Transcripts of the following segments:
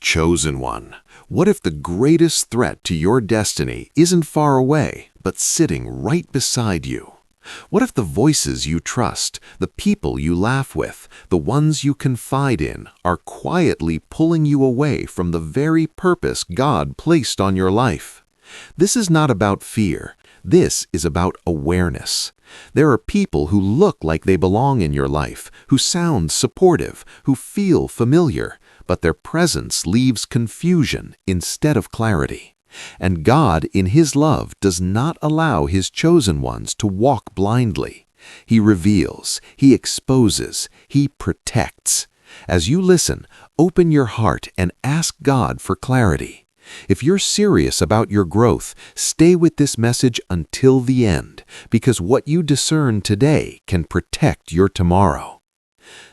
chosen one? What if the greatest threat to your destiny isn't far away, but sitting right beside you? What if the voices you trust, the people you laugh with, the ones you confide in, are quietly pulling you away from the very purpose God placed on your life? This is not about fear. This is about awareness. There are people who look like they belong in your life, who sound supportive, who feel familiar, but their presence leaves confusion instead of clarity. And God, in His love, does not allow His chosen ones to walk blindly. He reveals, He exposes, He protects. As you listen, open your heart and ask God for clarity. If you're serious about your growth, stay with this message until the end, because what you discern today can protect your tomorrow.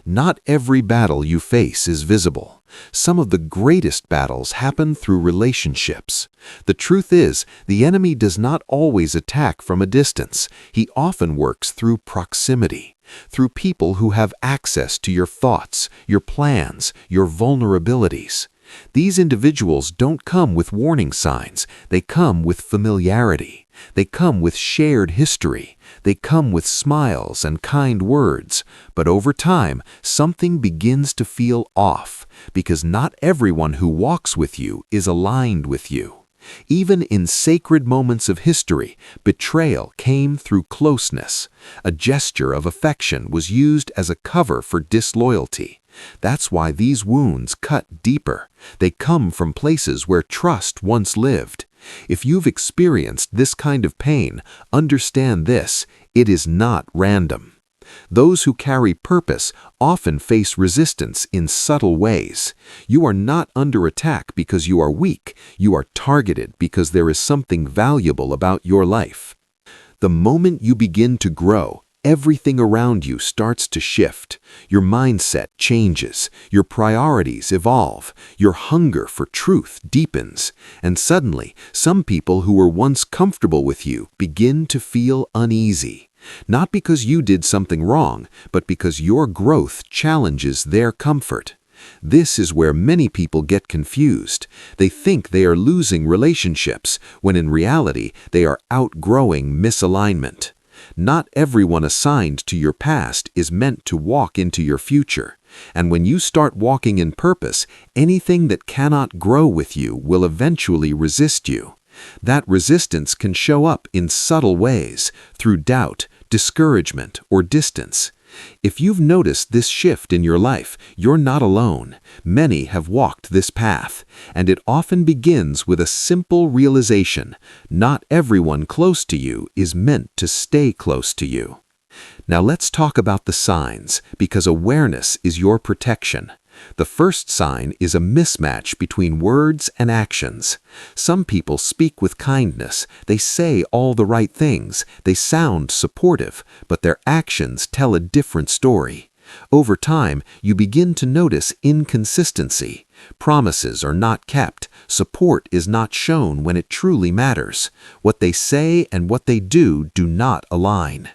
Not every battle you face is visible. Some of the greatest battles happen through relationships. The truth is, the enemy does not always attack from a distance. He often works through proximity, through people who have access to your thoughts, your plans, your vulnerabilities. These individuals don't come with warning signs. They come with familiarity. They come with shared history. They come with smiles and kind words. But over time, something begins to feel off, because not everyone who walks with you is aligned with you. Even in sacred moments of history, betrayal came through closeness. A gesture of affection was used as a cover for disloyalty. That's why these wounds cut deeper. They come from places where trust once lived. If you've experienced this kind of pain, understand this: it is not random. Those who carry purpose often face resistance in subtle ways. You are not under attack because you are weak. You are targeted because there is something valuable about your life. The moment you begin to grow, everything around you starts to shift. Your mindset changes. Your priorities evolve. Your hunger for truth deepens. And suddenly, some people who were once comfortable with you begin to feel uneasy. Not because you did something wrong, but because your growth challenges their comfort. This is where many people get confused. They think they are losing relationships, when in reality, they are outgrowing misalignment. Not everyone assigned to your past is meant to walk into your future. And when you start walking in purpose, anything that cannot grow with you will eventually resist you. That resistance can show up in subtle ways, through doubt, discouragement, or distance. If you've noticed this shift in your life, you're not alone. Many have walked this path, and it often begins with a simple realization: not everyone close to you is meant to stay close to you. Now let's talk about the signs, because awareness is your protection. The first sign is a mismatch between words and actions. Some people speak with kindness, they say all the right things, they sound supportive, but their actions tell a different story. Over time, you begin to notice inconsistency. Promises are not kept. Support is not shown when it truly matters. What they say and what they do not align.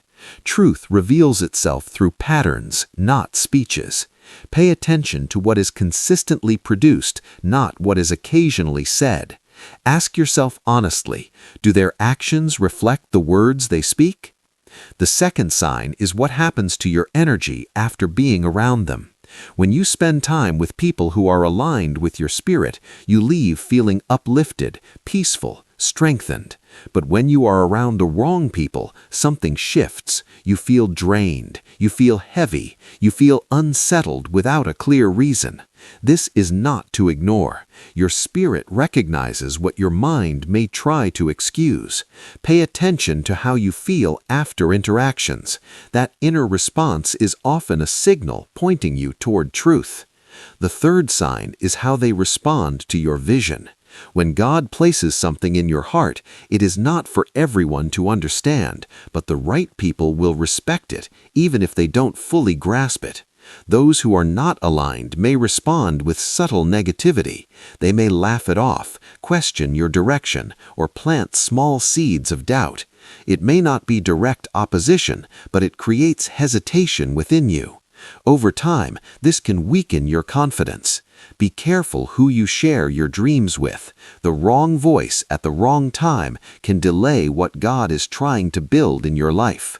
Truth reveals itself through patterns, not speeches. Pay attention to what is consistently produced, not what is occasionally said. Ask yourself honestly, do their actions reflect the words they speak? The second sign is what happens to your energy after being around them. When you spend time with people who are aligned with your spirit, you leave feeling uplifted, peaceful, strengthened. But when you are around the wrong people, something shifts. You feel drained, you feel heavy, you feel unsettled without a clear reason. This is not to ignore. Your spirit recognizes what your mind may try to excuse. Pay attention to how you feel after interactions. That inner response is often a signal pointing you toward truth. The third sign is how they respond to your vision. When God places something in your heart, it is not for everyone to understand, but the right people will respect it, even if they don't fully grasp it. Those who are not aligned may respond with subtle negativity. They may laugh it off, question your direction, or plant small seeds of doubt. It may not be direct opposition, but it creates hesitation within you. Over time, this can weaken your confidence. Be careful who you share your dreams with. The wrong voice at the wrong time can delay what God is trying to build in your life.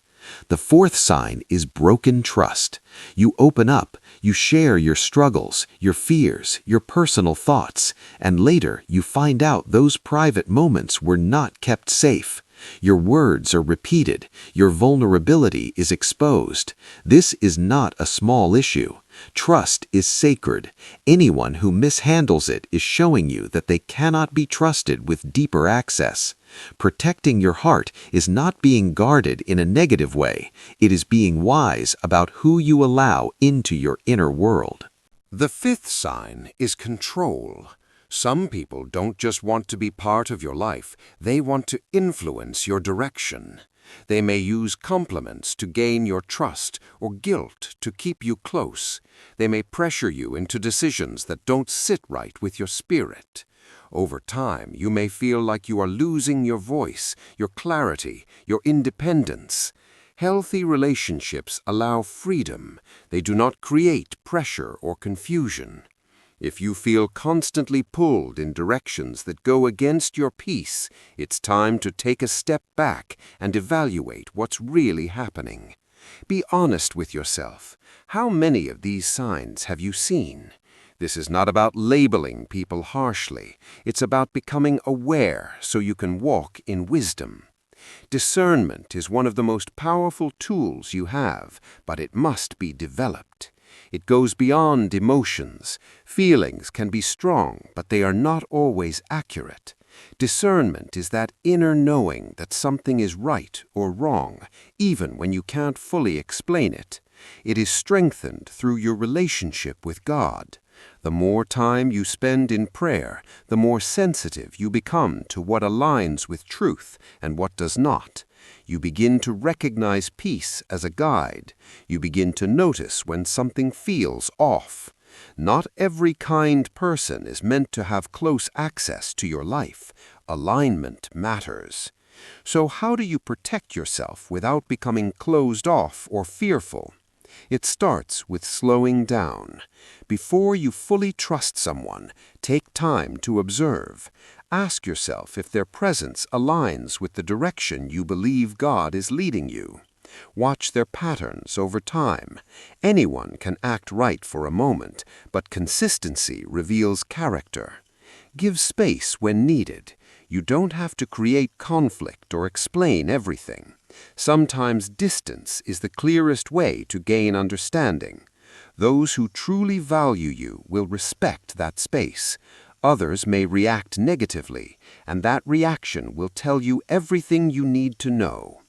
The fourth sign is broken trust. You open up, you share your struggles, your fears, your personal thoughts, and later you find out those private moments were not kept safe. Your words are repeated. Your vulnerability is exposed. This is not a small issue. Trust is sacred. Anyone who mishandles it is showing you that they cannot be trusted with deeper access. Protecting your heart is not being guarded in a negative way. It is being wise about who you allow into your inner world. The fifth sign is control. Some people don't just want to be part of your life, they want to influence your direction. They may use compliments to gain your trust or guilt to keep you close. They may pressure you into decisions that don't sit right with your spirit. Over time, you may feel like you are losing your voice, your clarity, your independence. Healthy relationships allow freedom. They do not create pressure or confusion. If you feel constantly pulled in directions that go against your peace, it's time to take a step back and evaluate what's really happening. Be honest with yourself. How many of these signs have you seen? This is not about labeling people harshly. It's about becoming aware so you can walk in wisdom. Discernment is one of the most powerful tools you have, but it must be developed. It goes beyond emotions. Feelings can be strong, but they are not always accurate. Discernment is that inner knowing that something is right or wrong, even when you can't fully explain it. It is strengthened through your relationship with God. The more time you spend in prayer, the more sensitive you become to what aligns with truth and what does not. You begin to recognize peace as a guide. You begin to notice when something feels off. Not every kind person is meant to have close access to your life. Alignment matters. So how do you protect yourself without becoming closed off or fearful? It starts with slowing down. Before you fully trust someone, take time to observe. Ask yourself if their presence aligns with the direction you believe God is leading you. Watch their patterns over time. Anyone can act right for a moment, but consistency reveals character. Give space when needed. You don't have to create conflict or explain everything. Sometimes distance is the clearest way to gain understanding. Those who truly value you will respect that space. Others may react negatively, and that reaction will tell you everything you need to know.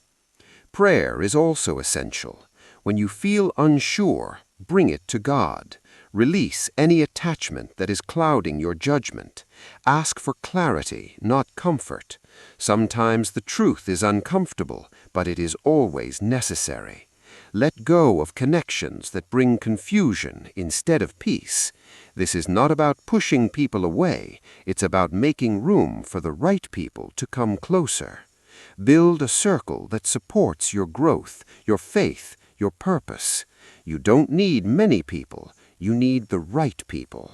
Prayer is also essential. When you feel unsure, bring it to God. Release any attachment that is clouding your judgment. Ask for clarity, not comfort. Sometimes the truth is uncomfortable, but it is always necessary. Let go of connections that bring confusion instead of peace. This is not about pushing people away. It's about making room for the right people to come closer. Build a circle that supports your growth, your faith, your purpose. You don't need many people. You need the right people.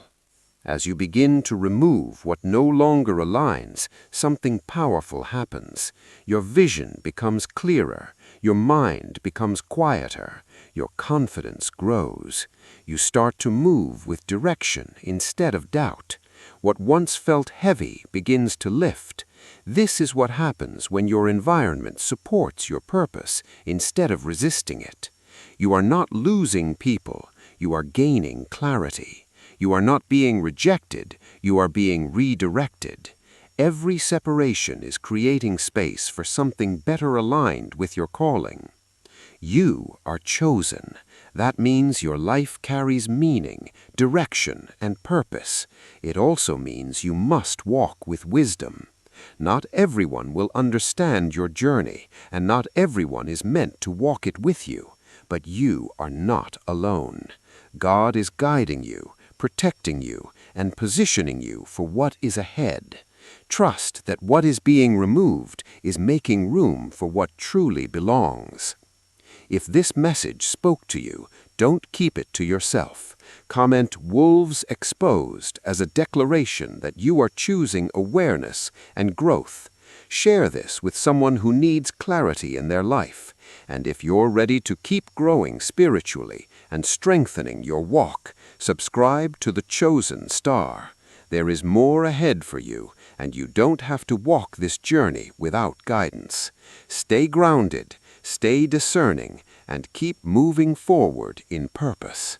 As you begin to remove what no longer aligns, something powerful happens. Your vision becomes clearer. Your mind becomes quieter. Your confidence grows. You start to move with direction instead of doubt. What once felt heavy begins to lift. This is what happens when your environment supports your purpose instead of resisting it. You are not losing people. You are gaining clarity. You are not being rejected. You are being redirected. Every separation is creating space for something better aligned with your calling. You are chosen. That means your life carries meaning, direction, and purpose. It also means you must walk with wisdom. Not everyone will understand your journey, and not everyone is meant to walk it with you. But you are not alone. God is guiding you, protecting you, and positioning you for what is ahead. Trust that what is being removed is making room for what truly belongs. If this message spoke to you, Don't keep it to yourself. Comment "Wolves Exposed" as a declaration that you are choosing awareness and growth. Share this with someone who needs clarity in their life. And if you're ready to keep growing spiritually and strengthening your walk, subscribe to The Chosen Star. There is more ahead for you, and you don't have to walk this journey without guidance. Stay grounded, stay discerning, and keep moving forward in purpose.